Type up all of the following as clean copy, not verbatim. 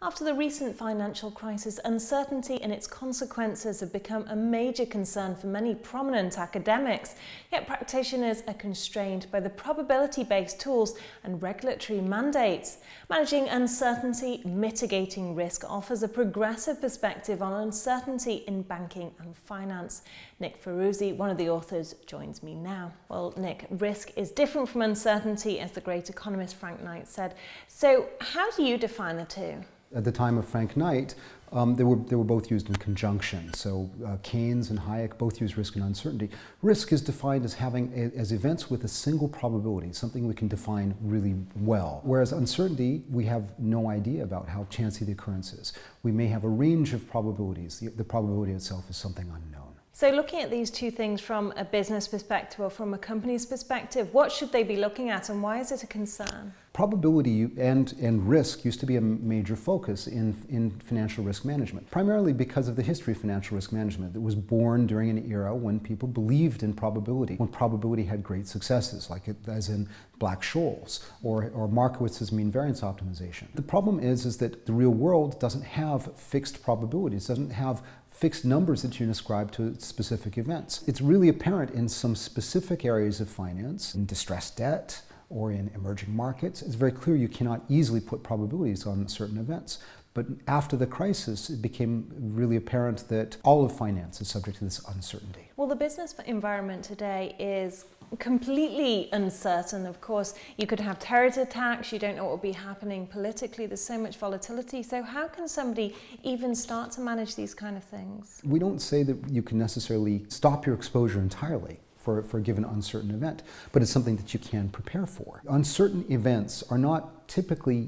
After the recent financial crisis, uncertainty and its consequences have become a major concern for many prominent academics, yet practitioners are constrained by the probability-based tools and regulatory mandates. Managing uncertainty, mitigating risk offers a progressive perspective on uncertainty in banking and finance. Nick Ferruzzi, one of the authors, joins me now. Well, Nick, risk is different from uncertainty, as the great economist Frank Knight said. So how do you define the two? At the time of Frank Knight, they were both used in conjunction. So Keynes and Hayek both use risk and uncertainty. Risk is defined as as events with a single probability, something we can define really well. Whereas uncertainty, we have no idea about how chancy the occurrence is. We may have a range of probabilities. The probability itself is something unknown. So looking at these two things from a business perspective or from a company's perspective, what should they be looking at and why is it a concern? Probability and risk used to be a major focus in financial risk management, primarily because of the history of financial risk management that was born during an era when people believed in probability, when probability had great successes, like as in Black-Scholes or Markowitz's mean variance optimization. The problem is that the real world doesn't have fixed probabilities, doesn't have fixed numbers that you can ascribe to specific events. It's really apparent in some specific areas of finance, in distressed debt, or in emerging markets. It's very clear you cannot easily put probabilities on certain events. But after the crisis, it became really apparent that all of finance is subject to this uncertainty. Well, the business environment today is completely uncertain. Of course, you could have terrorist attacks, you don't know what will be happening politically, there's so much volatility. So how can somebody even start to manage these kind of things? We don't say that you can necessarily stop your exposure entirely for a given uncertain event, but it's something that you can prepare for. Uncertain events are not typically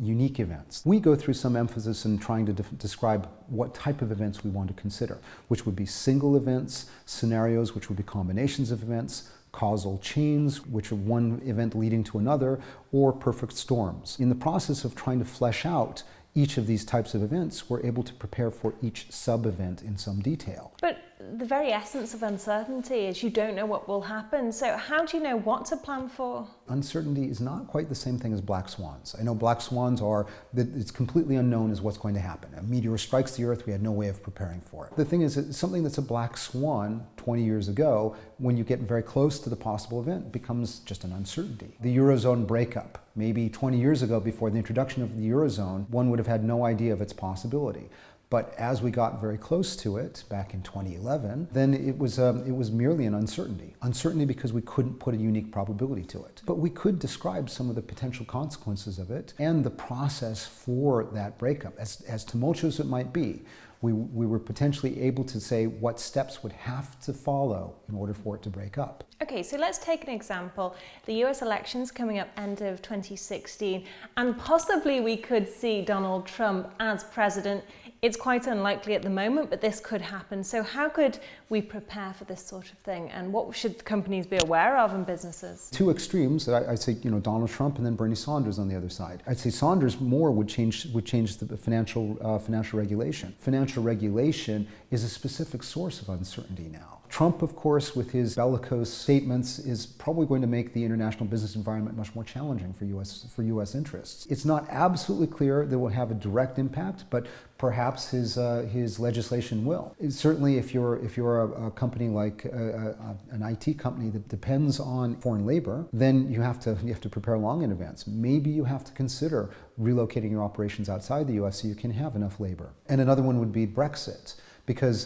unique events. We go through some emphasis in trying to describe what type of events we want to consider, which would be single events, scenarios which would be combinations of events, causal chains, which are one event leading to another, or perfect storms. In the process of trying to flesh out each of these types of events, we're able to prepare for each sub-event in some detail. But the very essence of uncertainty is you don't know what will happen. So how do you know what to plan for? Uncertainty is not quite the same thing as black swans. I know black swans are, that it's completely unknown as what's going to happen. A meteor strikes the earth, we had no way of preparing for it. The thing is, that something that's a black swan 20 years ago, when you get very close to the possible event, becomes just an uncertainty. The Eurozone breakup. Maybe 20 years ago, before the introduction of the Eurozone, one would have had no idea of its possibility. But as we got very close to it, back in 2011, then it was merely an uncertainty. Uncertainty because we couldn't put a unique probability to it. But we could describe some of the potential consequences of it and the process for that breakup. As tumultuous it might be, we were potentially able to say what steps would have to follow in order for it to break up. Okay, so let's take an example. The US elections coming up end of 2016, and possibly we could see Donald Trump as president. It's quite unlikely at the moment, but this could happen. So how could we prepare for this sort of thing? And what should companies be aware of and businesses? Two extremes. I'd say, Donald Trump and then Bernie Sanders on the other side. I'd say Sanders more would change the financial regulation. Financial regulation is a specific source of uncertainty now. Trump, of course, with his bellicose statements, is probably going to make the international business environment much more challenging for U.S. interests. It's not absolutely clear that it will have a direct impact, but perhaps his legislation will. Certainly, if you're a company like an IT company that depends on foreign labor, then you have to prepare long in advance. Maybe you have to consider relocating your operations outside the U.S. so you can have enough labor. And another one would be Brexit, because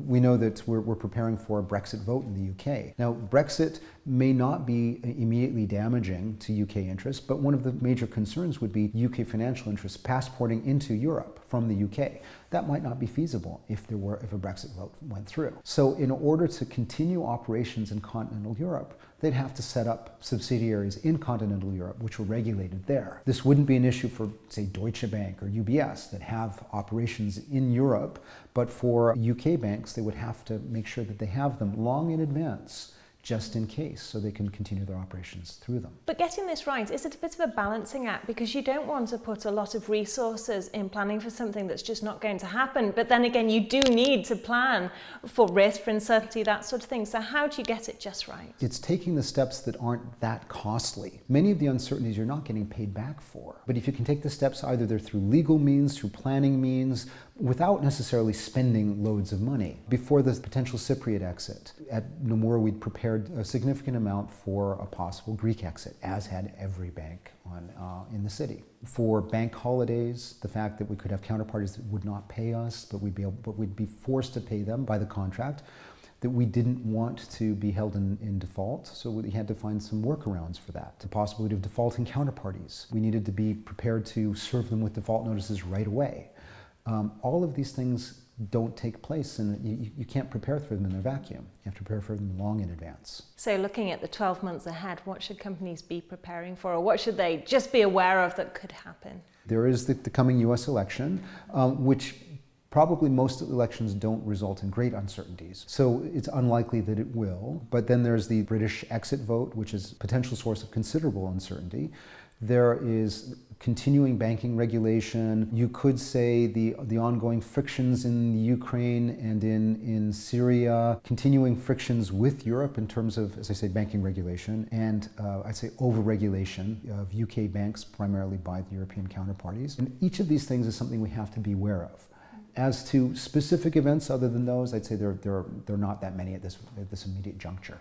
we know that we're preparing for a Brexit vote in the UK. Now, Brexit may not be immediately damaging to UK interests, but one of the major concerns would be UK financial interests passporting into Europe from the UK. That might not be feasible if a Brexit vote went through. So in order to continue operations in continental Europe, they'd have to set up subsidiaries in continental Europe which were regulated there. This wouldn't be an issue for, say, Deutsche Bank or UBS that have operations in Europe, but for UK banks, they would have to make sure that they have them long in advance just in case, so they can continue their operations through them. But getting this right, is it a bit of a balancing act? Because you don't want to put a lot of resources in planning for something that's just not going to happen. But then again, you do need to plan for risk, for uncertainty, that sort of thing. So how do you get it just right? It's taking the steps that aren't that costly. Many of the uncertainties you're not getting paid back for. But if you can take the steps, either they're through legal means, through planning means, without necessarily spending loads of money. Before the potential Cypriot exit, at Nomura we'd prepared a significant amount for a possible Greek exit, as had every bank in the city. For bank holidays, the fact that we could have counterparties that would not pay us, but we'd be forced to pay them by the contract, that we didn't want to be held in default, so we had to find some workarounds for that. The possibility of defaulting counterparties. We needed to be prepared to serve them with default notices right away. All of these things don't take place, and you can't prepare for them in a vacuum. You have to prepare for them long in advance. So looking at the 12 months ahead, what should companies be preparing for, or what should they just be aware of that could happen? There is the coming US election, which probably most elections don't result in great uncertainties. So it's unlikely that it will. But then there's the British exit vote, which is a potential source of considerable uncertainty. There is continuing banking regulation. You could say the ongoing frictions in the Ukraine and in Syria, continuing frictions with Europe in terms of, as I say, banking regulation, and I'd say over-regulation of UK banks, primarily by the European counterparties. And each of these things is something we have to be aware of. As to specific events other than those, I'd say there are not that many at this immediate juncture.